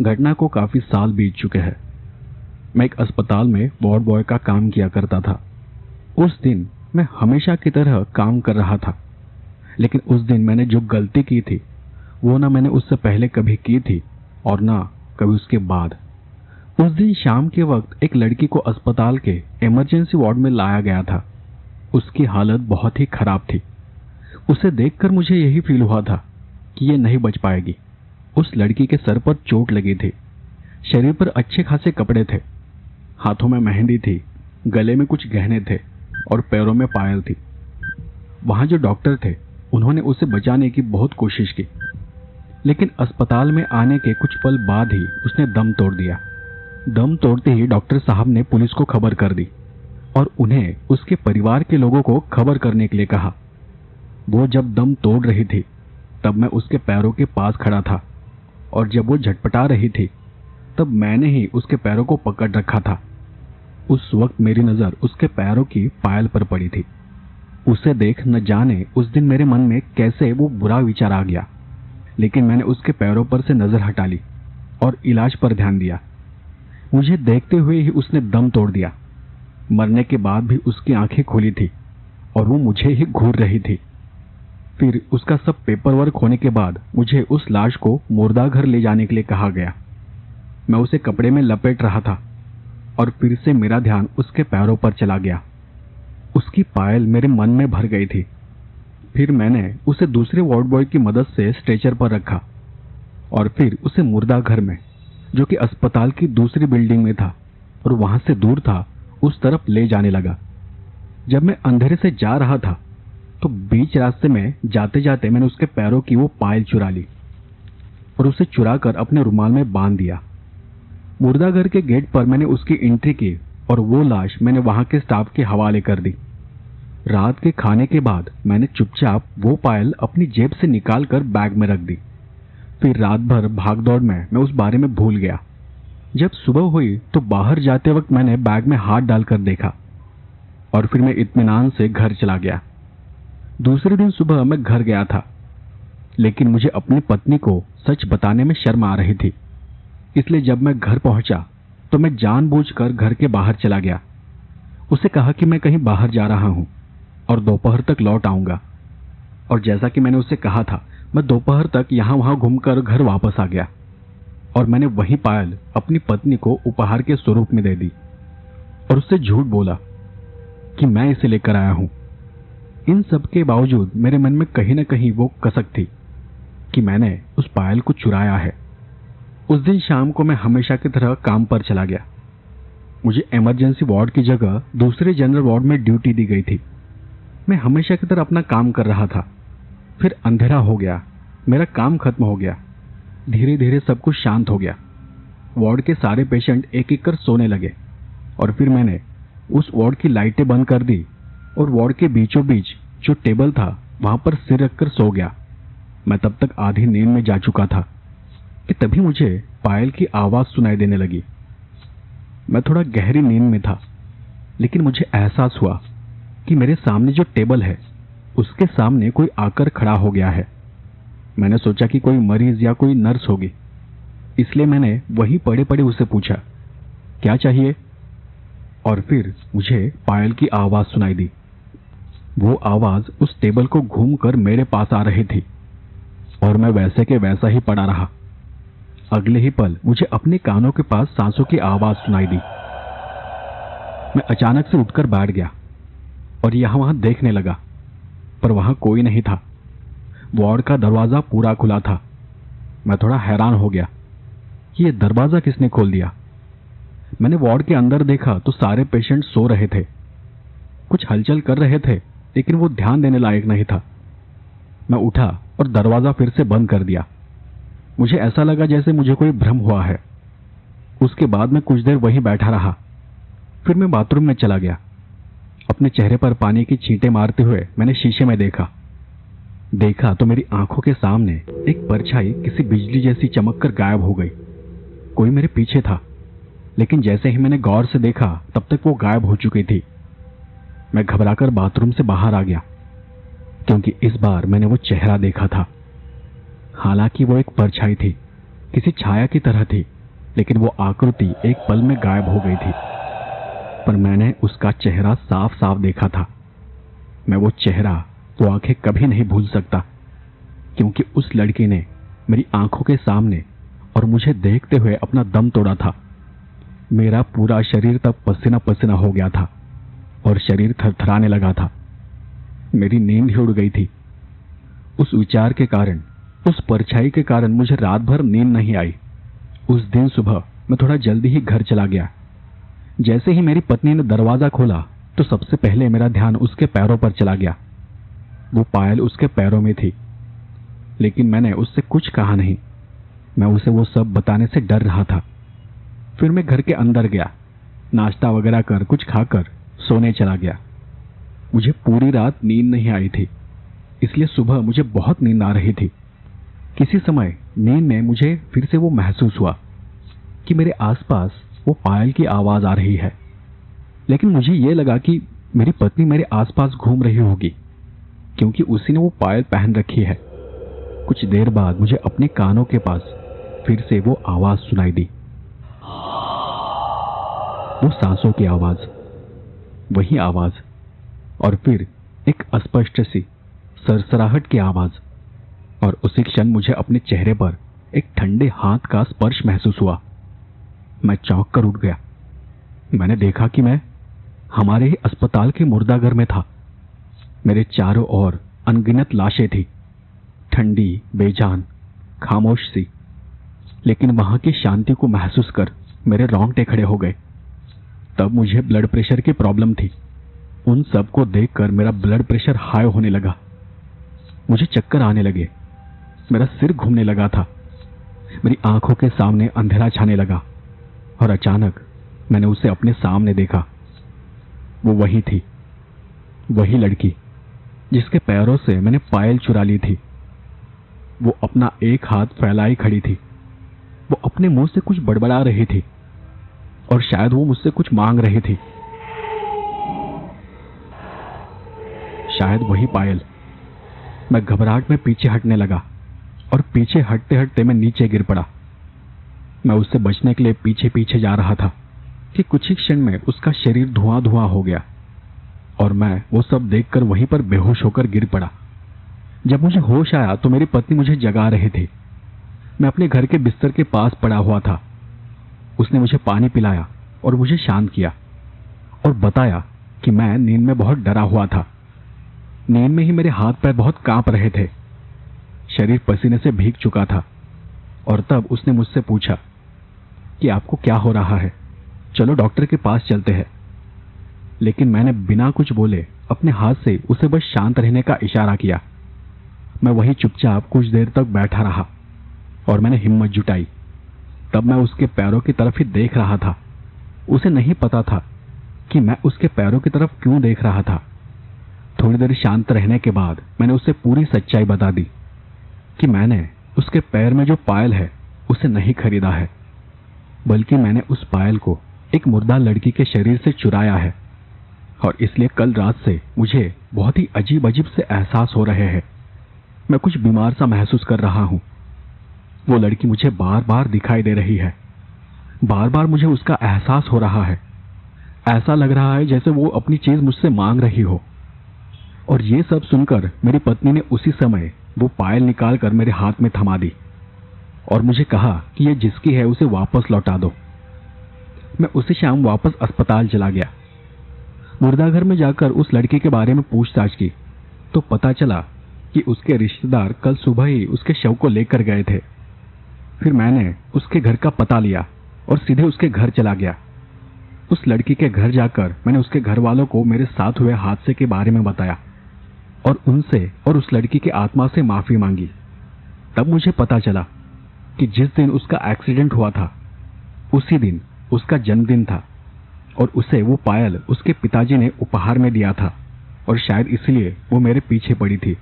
घटना को काफी साल बीत चुके हैं। मैं एक अस्पताल में वार्ड बॉय का काम किया करता था। उस दिन मैं हमेशा की तरह काम कर रहा था, लेकिन उस दिन मैंने जो गलती की थी वो ना मैंने उससे पहले कभी की थी और ना कभी उसके बाद। उस दिन शाम के वक्त एक लड़की को अस्पताल के इमरजेंसी वार्ड में लाया गया था। उसकी हालत बहुत ही खराब थी। उसे देखकर मुझे यही फील हुआ था कि ये नहीं बच पाएगी। उस लड़की के सर पर चोट लगी थी, शरीर पर अच्छे खासे कपड़े थे, हाथों में मेहंदी थी, गले में कुछ गहने थे और पैरों में पायल थी। वहां जो डॉक्टर थे उन्होंने उसे बचाने की बहुत कोशिश की, लेकिन अस्पताल में आने के कुछ पल बाद ही उसने दम तोड़ दिया। दम तोड़ते ही डॉक्टर साहब ने पुलिस को खबर कर दी और उन्हें उसके परिवार के लोगों को खबर करने के लिए कहा। वो जब दम तोड़ रही थी तब मैं उसके पैरों के पास खड़ा था और जब वो झटपटा रही थी तब मैंने ही उसके पैरों को पकड़ रखा था। उस वक्त मेरी नजर उसके पैरों की पायल पर पड़ी थी। उसे देख न जाने उस दिन मेरे मन में कैसे वो बुरा विचार आ गया, लेकिन मैंने उसके पैरों पर से नजर हटा ली और इलाज पर ध्यान दिया। मुझे देखते हुए ही उसने दम तोड़ दिया। मरने के बाद भी उसकी आंखें खुली थी और वो मुझे ही घूर रही थी। फिर उसका सब पेपर वर्क होने के बाद मुझे उस लाश को मुर्दाघर ले जाने के लिए कहा गया। मैं उसे कपड़े में लपेट रहा था और फिर से मेरा ध्यान उसके पैरों पर चला गया। उसकी पायल मेरे मन में भर गई थी। फिर मैंने उसे दूसरे वार्ड बॉय की मदद से स्ट्रेचर पर रखा और फिर उसे मुर्दाघर में, जो कि अस्पताल की दूसरी बिल्डिंग में था और वहां से दूर था, उस तरफ ले जाने लगा। जब मैं अंधेरे से जा रहा था तो बीच रास्ते में जाते जाते मैंने उसके पैरों की वो पायल चुरा ली और उसे चुराकर अपने रुमाल में बांध दिया। मुर्दाघर के गेट पर मैंने उसकी एंट्री की और वो लाश मैंने वहां के स्टाफ के हवाले कर दी। रात के खाने के बाद मैंने चुपचाप वो पायल अपनी जेब से निकालकर बैग में रख दी। फिर रात भर भागदौड़ में मैं उस बारे में भूल गया। जब सुबह हुई तो बाहर जाते वक्त मैंने बैग में हाथ डालकर देखा और फिर मैं इत्मीनान से घर चला गया। दूसरे दिन सुबह मैं घर गया था, लेकिन मुझे अपनी पत्नी को सच बताने में शर्म आ रही थी। इसलिए जब मैं घर पहुंचा तो मैं जानबूझकर घर के बाहर चला गया। उसे कहा कि मैं कहीं बाहर जा रहा हूं और दोपहर तक लौट आऊंगा। और जैसा कि मैंने उसे कहा था, मैं दोपहर तक यहां वहां घूमकर घर वापस आ गया और मैंने वही पायल अपनी पत्नी को उपहार के स्वरूप में दे दी और उससे झूठ बोला कि मैं इसे लेकर आया हूं। इन सब के बावजूद मेरे मन में कहीं न कहीं वो कसक थी कि मैंने उस पायल को चुराया है। उस दिन शाम को मैं हमेशा की तरह काम पर चला गया। मुझे इमरजेंसी वार्ड की जगह दूसरे जनरल वार्ड में ड्यूटी दी गई थी। मैं हमेशा की तरह अपना काम कर रहा था। फिर अंधेरा हो गया, मेरा काम खत्म हो गया। धीरे धीरे सब कुछ शांत हो गया। वार्ड के सारे पेशेंट एक एक कर सोने लगे और फिर मैंने उस वार्ड की लाइटें बंद कर दी और वार्ड के बीचों बीच जो टेबल था वहां पर सिर रखकर सो गया। मैं तब तक आधी नींद में जा चुका था कि तभी मुझे पायल की आवाज सुनाई देने लगी। मैं थोड़ा गहरी नींद में था, लेकिन मुझे एहसास हुआ कि मेरे सामने जो टेबल है उसके सामने कोई आकर खड़ा हो गया है। मैंने सोचा कि कोई मरीज या कोई नर्स होगी, इसलिए मैंने वहीं पड़े पड़े उसे पूछा, क्या चाहिए? और फिर मुझे पायल की आवाज सुनाई दी। वो आवाज उस टेबल को घूमकर मेरे पास आ रही थी और मैं वैसे के वैसा ही पड़ा रहा। अगले ही पल मुझे अपने कानों के पास सांसों की आवाज सुनाई दी। मैं अचानक से उठकर बैठ गया और यहां वहां देखने लगा, पर वहां कोई नहीं था। वार्ड का दरवाजा पूरा खुला था। मैं थोड़ा हैरान हो गया कि यह दरवाजा किसने खोल दिया। मैंने वार्ड के अंदर देखा तो सारे पेशेंट सो रहे थे। कुछ हलचल कर रहे थे, लेकिन वो ध्यान देने लायक नहीं था। मैं उठा और दरवाजा फिर से बंद कर दिया। मुझे ऐसा लगा जैसे मुझे कोई भ्रम हुआ है। उसके बाद मैं कुछ देर वहीं बैठा रहा। फिर मैं बाथरूम में चला गया। अपने चेहरे पर पानी की छींटे मारते हुए मैंने शीशे में देखा तो मेरी आंखों के सामने एक परछाई किसी बिजली जैसी चमककर गायब हो गई। कोई मेरे पीछे था, लेकिन जैसे ही मैंने गौर से देखा तब तक वो गायब हो चुकी थी। मैं घबराकर बाथरूम से बाहर आ गया, क्योंकि इस बार मैंने वो चेहरा देखा था। हालांकि वो एक परछाई थी, किसी छाया की तरह थी, लेकिन वो आकृति एक पल में गायब हो गई थी। पर मैंने उसका चेहरा साफ साफ देखा था। मैं वो चेहरा, वो आंखें कभी नहीं भूल सकता, क्योंकि उस लड़की ने मेरी आंखों के सामने और मुझे देखते हुए अपना दम तोड़ा था। मेरा पूरा शरीर तब पसीना पसीना हो गया था और शरीर थरथराने लगा था। मेरी नींद ही उड़ गई थी। उस विचार के कारण, उस परछाई के कारण मुझे रात भर नींद नहीं आई। उस दिन सुबह मैं थोड़ा जल्दी ही घर चला गया। जैसे ही मेरी पत्नी ने दरवाजा खोला तो सबसे पहले मेरा ध्यान उसके पैरों पर चला गया। वो पायल उसके पैरों में थी, लेकिन मैंने उससे कुछ कहा नहीं। मैं उसे वो सब बताने से डर रहा था। फिर मैं घर के अंदर गया, नाश्ता वगैरह कर कुछ खाकर सोने चला गया। मुझे पूरी रात नींद नहीं आई थी, इसलिए सुबह मुझे बहुत नींद आ रही थी। किसी समय नींद में मुझे फिर से वो महसूस हुआ कि मेरे आसपास वो पायल की आवाज आ रही है, लेकिन मुझे ये लगा कि मेरी पत्नी मेरे आसपास घूम रही होगी, क्योंकि उसी ने वो पायल पहन रखी है। कुछ देर बाद मुझे अपने कानों के पास फिर से वो आवाज सुनाई दी, वो सांसों की आवाज, वही आवाज, और फिर एक अस्पष्ट सी सरसराहट की आवाज। और उसी क्षण मुझे अपने चेहरे पर एक ठंडे हाथ का स्पर्श महसूस हुआ। मैं चौंक कर उठ गया। मैंने देखा कि मैं हमारे ही अस्पताल के मुर्दाघर में था। मेरे चारों ओर अनगिनत लाशें थी, ठंडी, बेजान, खामोश सी। लेकिन वहां की शांति को महसूस कर मेरे रोंगटे खड़े हो गए। तब मुझे ब्लड प्रेशर की प्रॉब्लम थी। उन सब को देखकर मेरा ब्लड प्रेशर हाई होने लगा। मुझे चक्कर आने लगे, मेरा सिर घूमने लगा था, मेरी आंखों के सामने अंधेरा छाने लगा। और अचानक मैंने उसे अपने सामने देखा। वो वही थी, वही लड़की जिसके पैरों से मैंने पायल चुरा ली थी। वो अपना एक हाथ फैलाई खड़ी थी। वो अपने मुंह से कुछ बड़बड़ा रही थी और शायद वो मुझसे कुछ मांग रही थी। शायद वही पायल। मैं घबराहट में पीछे हटने लगा और पीछे हटते हटते मैं नीचे गिर पड़ा। मैं उससे बचने के लिए पीछे पीछे जा रहा था कि कुछ ही क्षण में उसका शरीर धुआं धुआं हो गया और मैं वो सब देखकर वहीं पर बेहोश होकर गिर पड़ा। जब मुझे होश आया तो मेरी पत्नी मुझे जगा रही थी। मैं अपने घर के बिस्तर के पास पड़ा हुआ था। उसने मुझे पानी पिलाया और मुझे शांत किया और बताया कि मैं नींद में बहुत डरा हुआ था। नींद में ही मेरे हाथ पैर बहुत कांप रहे थे, शरीर पसीने से भीग चुका था। और तब उसने मुझसे पूछा कि आपको क्या हो रहा है, चलो डॉक्टर के पास चलते हैं। लेकिन मैंने बिना कुछ बोले अपने हाथ से उसे बस शांत रहने का इशारा किया। मैं वहीं चुपचाप कुछ देर तक बैठा रहा और मैंने हिम्मत जुटाई। तब मैं उसके पैरों की तरफ ही देख रहा था। उसे नहीं पता था कि मैं उसके पैरों की तरफ क्यों देख रहा था। थोड़ी देर शांत रहने के बाद मैंने उसे पूरी सच्चाई बता दी कि मैंने उसके पैर में जो पायल है उसे नहीं खरीदा है, बल्कि मैंने उस पायल को एक मुर्दा लड़की के शरीर से चुराया है। और इसलिए कल रात से मुझे बहुत ही अजीब अजीब से एहसास हो रहे हैं। मैं कुछ बीमार सा महसूस कर रहा हूं। वो लड़की मुझे बार बार दिखाई दे रही है, बार बार मुझे उसका एहसास हो रहा है। ऐसा लग रहा है जैसे वो अपनी चीज मुझसे मांग रही हो। और ये सब सुनकर मेरी पत्नी ने उसी समय वो पायल निकाल कर मेरे हाथ में थमा दी और मुझे कहा कि ये जिसकी है उसे वापस लौटा दो। मैं उसी शाम वापस अस्पताल चला गया। मुर्दाघर में जाकर उस लड़की के बारे में पूछताछ की तो पता चला कि उसके रिश्तेदार कल सुबह ही उसके शव को लेकर गए थे। फिर मैंने उसके घर का पता लिया और सीधे उसके घर चला गया। उस लड़की के घर जाकर मैंने उसके घर वालों को मेरे साथ हुए हादसे के बारे में बताया और उनसे और उस लड़की की आत्मा से माफी मांगी। तब मुझे पता चला कि जिस दिन उसका एक्सीडेंट हुआ था उसी दिन उसका जन्मदिन था और उसे वो पायल उसके पिताजी ने उपहार में दिया था और शायद इसलिए वो मेरे पीछे पड़ी थी।